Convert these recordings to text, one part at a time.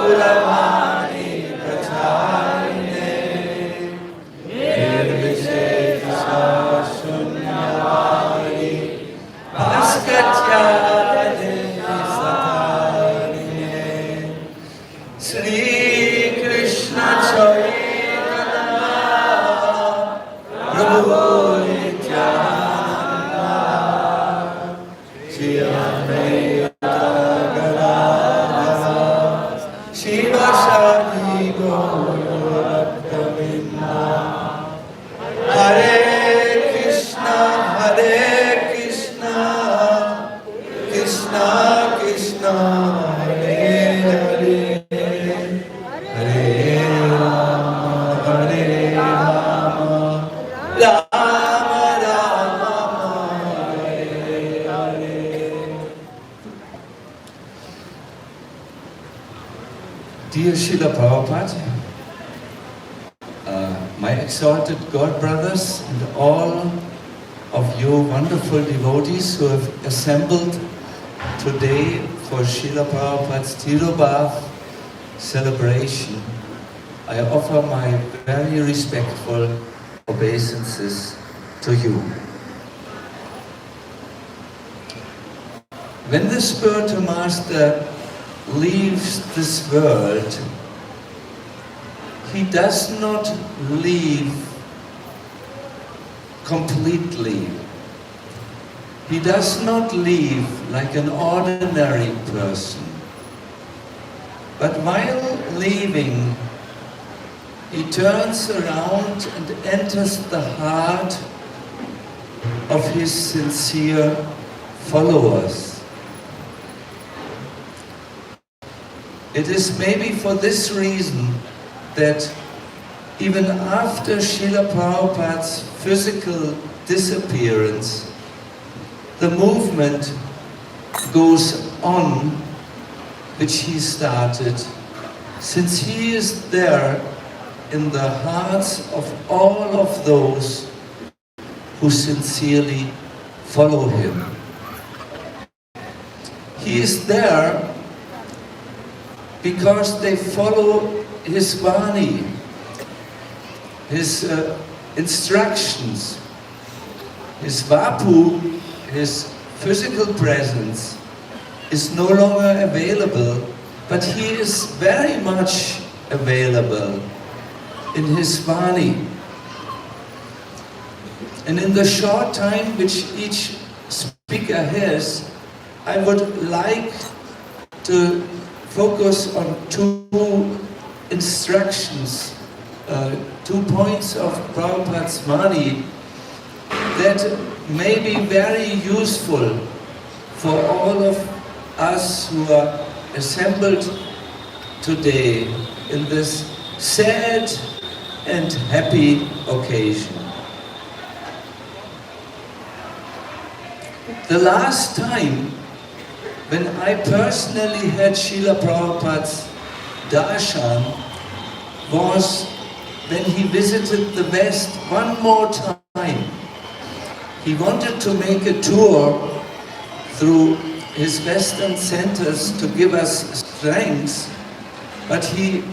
Gauravani Pracharine Nirvishesha Shunyavani Bhaskatyade Satarine Sri Krishna Chaitanya Prabhu Nityananda Shri Advaita Gadadhara Shiva Shadi Gauravinda Hare Krishna Krishna Krishna Hare Hare Hare Rama Rama Rama Hare Hare. Dear Srila Prabhupada, my exalted God brothers and all of you wonderful devotees who have assembled today for Srila Prabhupada's Tirobhav celebration, I offer my very respectful obeisances to you. When the spiritual master leaves this world, he does not leave completely. He does not leave like an ordinary person. But while leaving, he turns around and enters the heart of his sincere followers. It is maybe for this reason that even after Srila Prabhupada's physical disappearance, the movement goes on which he started, since he is there in the hearts of all of those who sincerely follow him. He is there because they follow his Vani, his instructions. His Vapu, his physical presence, is no longer available, but he is very much available in his Vani. And in the short time which each speaker has, I would like to focus on two instructions, 2 points of Prabhupada's Vani that may be very useful for all of us who are assembled today in this sad and happy occasion. The last time when I personally had Srila Prabhupada's darshan was when he visited the West one more time. He wanted to make a tour through his Western centers to give us strength, but he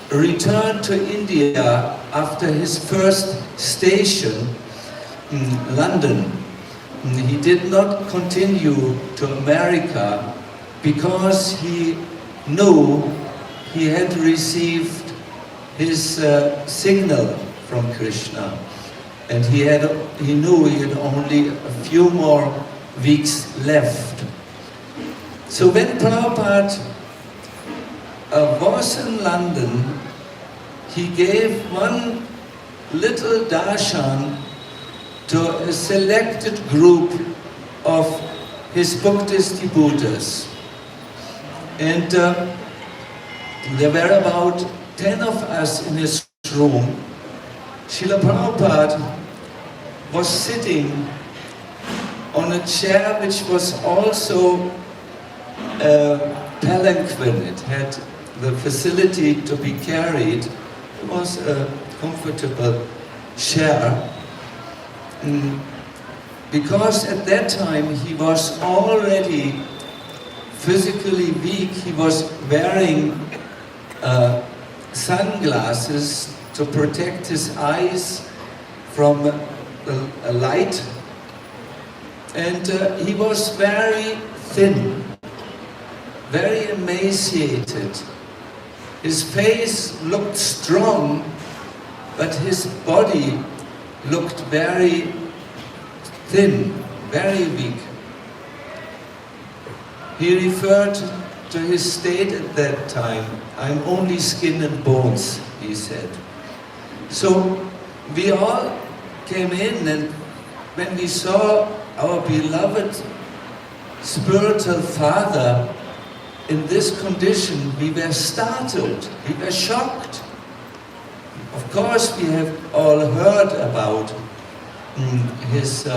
returned to India after his first station in London. He did not continue to America because he knew he had received his signal from Krishna, and he knew he had only a few more weeks left. So when Prabhupada was in London, he gave one little darshan to a selected group of his Buddhist devotees. And there were about 10 of us in his room. Srila Prabhupada was sitting on a chair which was also a palanquin. It had the facility to be carried. It was a comfortable chair. Because at that time he was already physically weak, he was wearing sunglasses to protect his eyes from a light, and he was very thin, very emaciated. His face looked strong, but his body looked very thin, very weak. He referred to his state at that time. "I'm only skin and bones," he said. So we all came in, and when we saw our beloved spiritual father in this condition, we were startled, we were shocked. Of course, we have all heard about his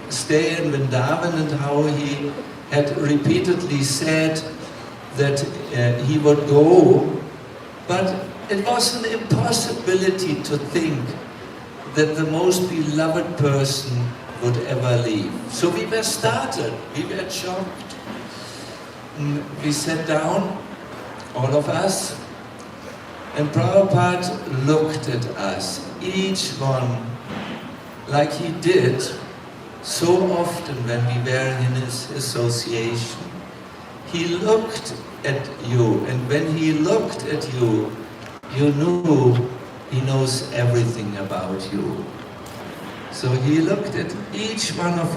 stay in Vrindavan and how he had repeatedly said that he would go, but it was an impossibility to think that the most beloved person would ever leave. So we were startled, we were shocked. We sat down, all of us, and Prabhupada looked at us, each one, like he did so often when we were in his association. He looked at you, and when he looked at you, you knew he knows everything about you. So he looked at each one of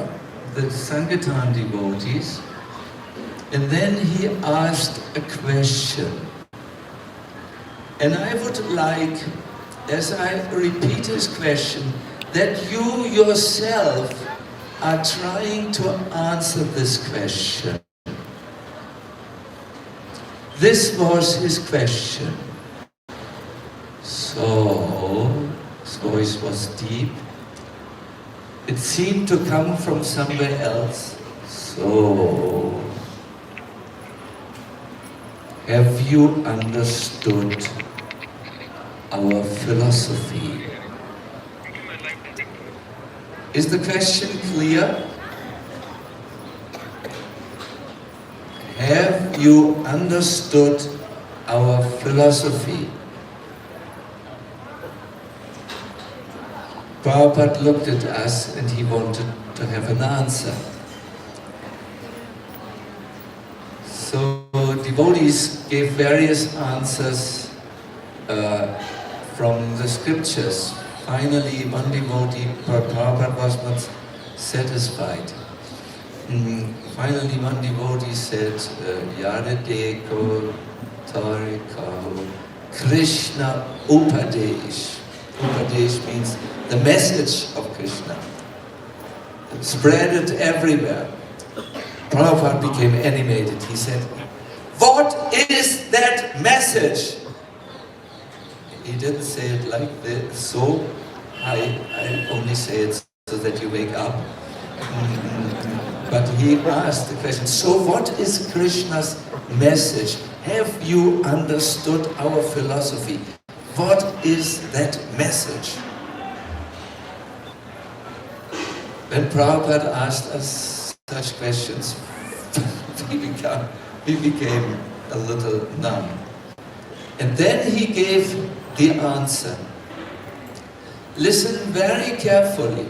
the Sankirtan devotees, and then he asked a question. And I would like, as I repeat his question, that you yourself are trying to answer this question. This was his question. So, his voice was deep. It seemed to come from somewhere else. So, have you understood our philosophy? Is the question clear? Have you understood our philosophy? Prabhupada looked at us and he wanted to have an answer. So devotees gave various answers from the scriptures. Finally, one devotee, Prabhupada, was not satisfied. Finally, one devotee said, Yaradeko Tariko Krishna Upadesh. Upadesh means the message of Krishna. Spread it everywhere. Prabhupada became animated. He said, "What is that message?" He didn't say it like this, so I only say it so that you wake up. But he asked the question, so what is Krishna's message? Have you understood our philosophy? What is that message? When Prabhupada asked us such questions, we became a little numb. And then he gave the answer. Listen very carefully.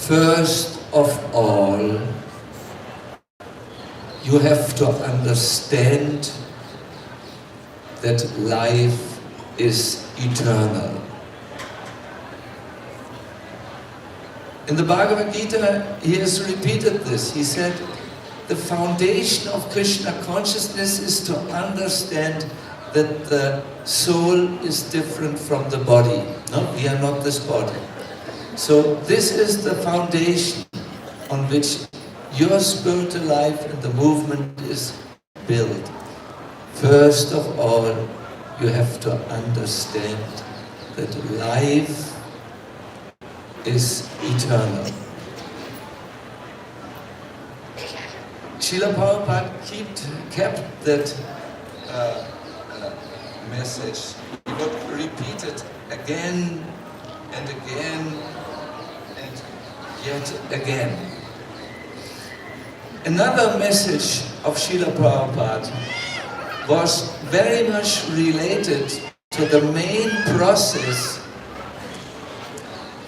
First of all, you have to understand that life is eternal. In the Bhagavad Gita, he has repeated this. He said, the foundation of Krishna consciousness is to understand that the soul is different from the body. No, we are not this body. So this is the foundation on which your spiritual life and the movement is built. First of all, you have to understand that life is eternal. Srila Prabhupada kept that message. He would repeat it again and again and yet again. Another message of Srila Prabhupada was very much related to the main process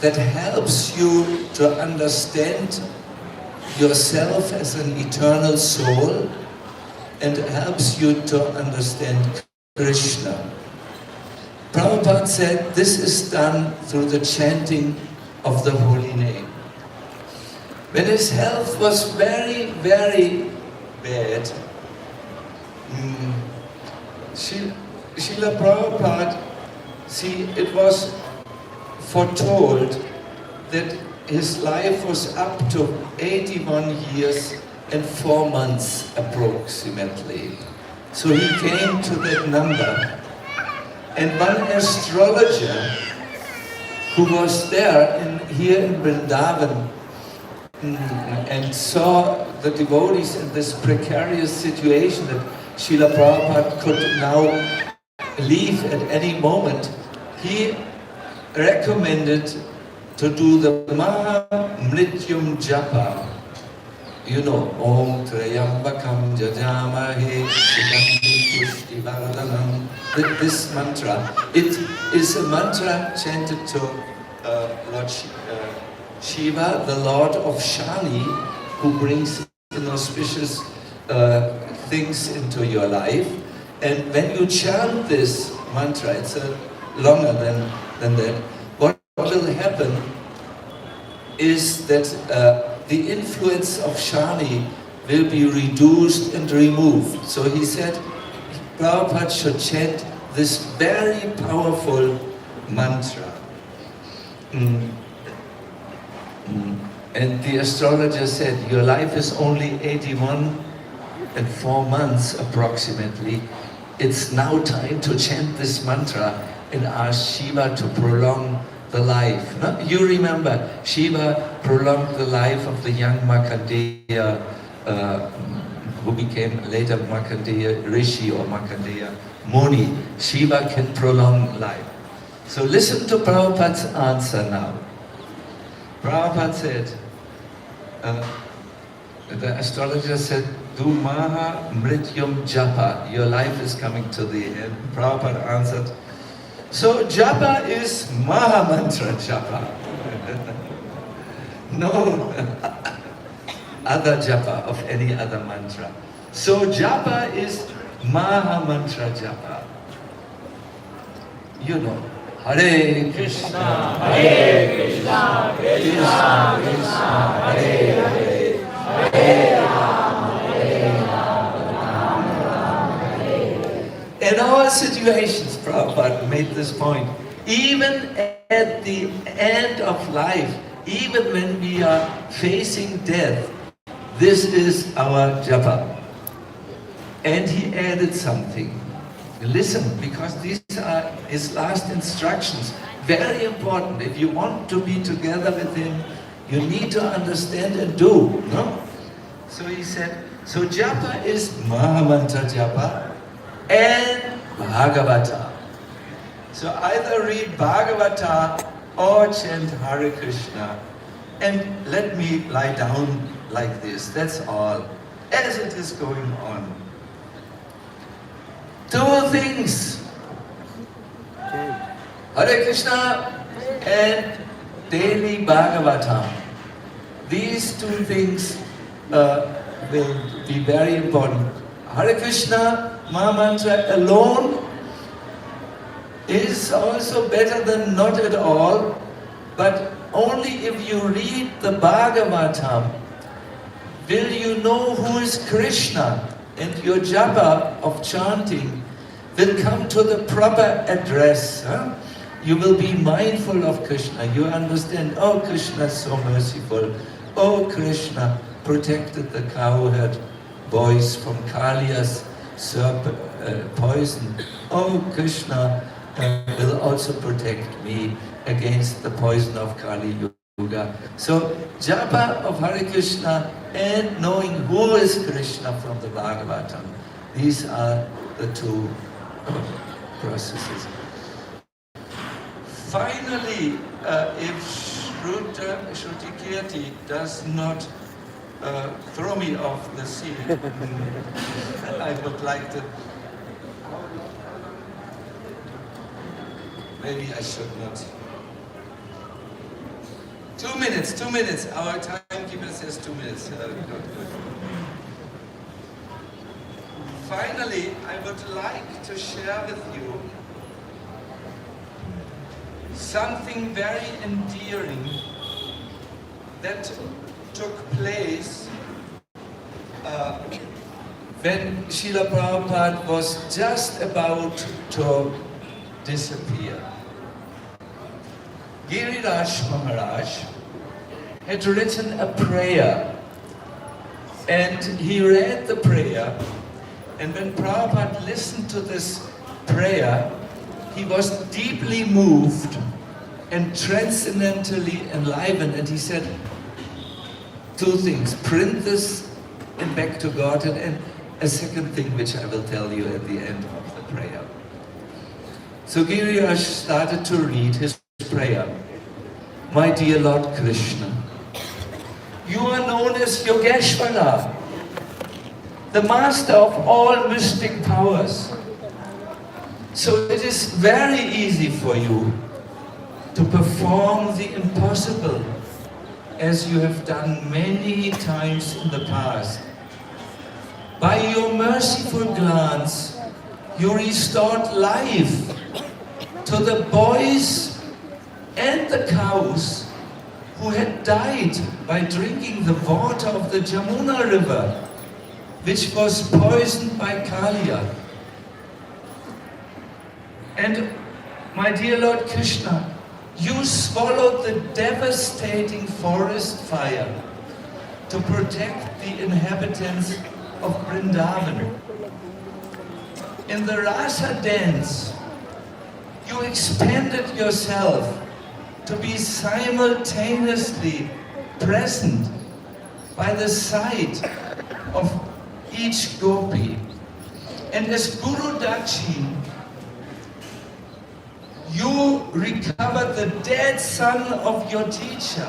that helps you to understand yourself as an eternal soul and helps you to understand Krishna. Prabhupada said this is done through the chanting of the holy name. When his health was very, very bad, Srila Prabhupada, see, it was foretold that his life was up to 81 years and 4 months approximately. So he came to that number. And one astrologer who was there here in Vrindavan and saw the devotees in this precarious situation that Srila Prabhupada could now leave at any moment, he recommended to do the Maha Mrityum Japa. You know, Om Trayambakam Jajamahe Sugandhi Pushti Vardhanam. This mantra, it is a mantra chanted to Lord Shiva, the Lord of Shani, who brings inauspicious things into your life. And when you chant this mantra, it's longer than that, what will happen is that the influence of Shani will be reduced and removed. So he said, Prabhupada should chant this very powerful mantra. And the astrologer said, your life is only 81 and 4 months approximately. It's now time to chant this mantra and ask Shiva to prolong the life. No? You remember, Shiva prolonged the life of the young Markandeya, who became later Markandeya Rishi or Markandeya Muni. Shiva can prolong life. So listen to Prabhupada's answer now. Prabhupada said, the astrologer said, do Maha Mrityum Japa, your life is coming to the end. Prabhupada answered, so Japa is Maha Mantra Japa. No other Japa of any other mantra. So Japa is Maha Mantra Japa. You know, Hare Krishna, Hare Krishna, Krishna Krishna, Hare Hare, Hare Rama, Hare Rama, Hare Hare. In all situations, Prabhupada made this point. Even at the end of life, even when we are facing death, this is our japa. And he added something. Listen, because these are his last instructions. Very important. If you want to be together with him, you need to understand and do. No? So he said, so japa is Mahamantra japa and Bhagavata. So either read Bhagavata or chant Hare Krishna. And let me lie down like this. That's all. As it is going on. 2 things. Hare Krishna and daily Bhagavatam. These 2 things will be very important. Hare Krishna Mahamantra alone is also better than not at all, but only if you read the Bhagavatam will you know who is Krishna, and your japa of chanting will come to the proper address. Huh? You will be mindful of Krishna. You understand, oh, Krishna is so merciful. Oh, Krishna protected the cowherd boys from Kaliya's poison. Oh, Krishna will also protect me against the poison of Kali Yuga. So, japa of Hare Krishna and knowing who is Krishna from the Bhagavatam, these are the 2 processes. Finally, if Shruti Kirti does not throw me off the seat. I would like to... Maybe I should not. 2 minutes, 2 minutes. Our timekeeper says 2 minutes. Good. Finally, I would like to share with you something very endearing that took place when Srila Prabhupada was just about to disappear. Giriraj Maharaj had written a prayer, and he read the prayer, and when Prabhupada listened to this prayer, he was deeply moved and transcendentally enlivened, and he said 2 things: print this and back to God, and a second thing which I will tell you at the end of the prayer. So Giriraj started to read his prayer. My dear Lord Krishna, you are known as Yogeshwara, the master of all mystic powers. So it is very easy for you to perform the impossible, as you have done many times in the past. By your merciful glance, you restored life to the boys and the cows who had died by drinking the water of the Jamuna river, which was poisoned by Kaliya. And my dear Lord Krishna, you swallowed the devastating forest fire to protect the inhabitants of Vrindavan. In the Rasa dance, you expanded yourself to be simultaneously present by the side of each gopi. And as Guru Dakshin, you recovered the dead son of your teacher.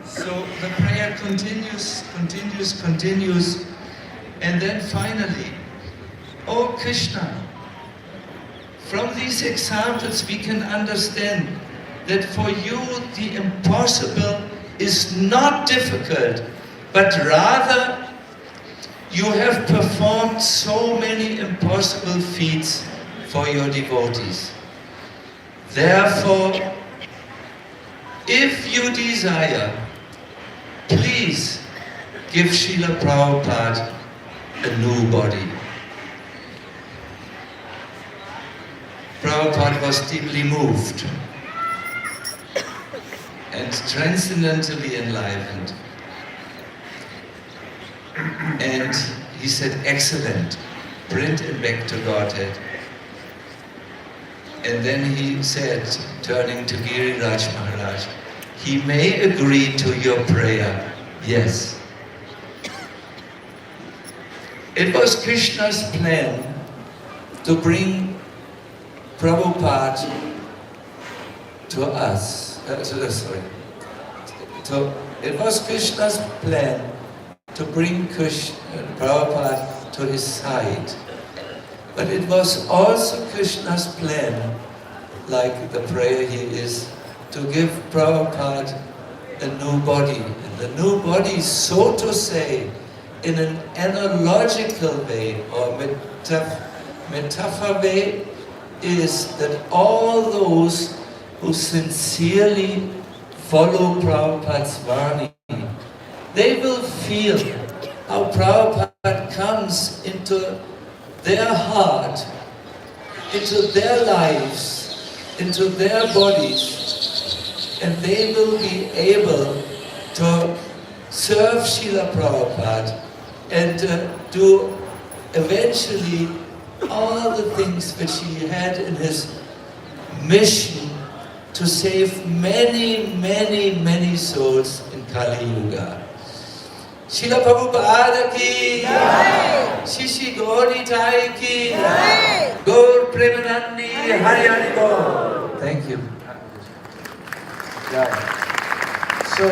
So the prayer continues, and then finally, oh Krishna, from these examples we can understand that for you the impossible is not difficult, but rather you have performed so many impossible feats for your devotees. Therefore, if you desire, please give Srila Prabhupada a new body. Prabhupada was deeply moved and transcendentally enlivened. And he said, excellent, print it back to Godhead. And then he said, turning to Giriraj Maharaj, he may agree to your prayer, yes. It was Krishna's plan to bring Prabhupada to us. It was Krishna's plan to bring Prabhupada to his side. But it was also Krishna's plan, like the prayer here is, to give Prabhupada a new body. And the new body, so to say, in an analogical way or metaphor way, is that all those who sincerely follow Prabhupada's Vani, they will feel how Prabhupada comes into their heart, into their lives, into their bodies, and they will be able to serve Srila Prabhupada and do eventually all the things which he had in his mission to save many, many, many souls in Kali Yuga. Srila Prabhupada ki Jai! Shishi Gauri Thai ki Jai! Gaur Premanandi Hari Hari Gaur. Thank you. So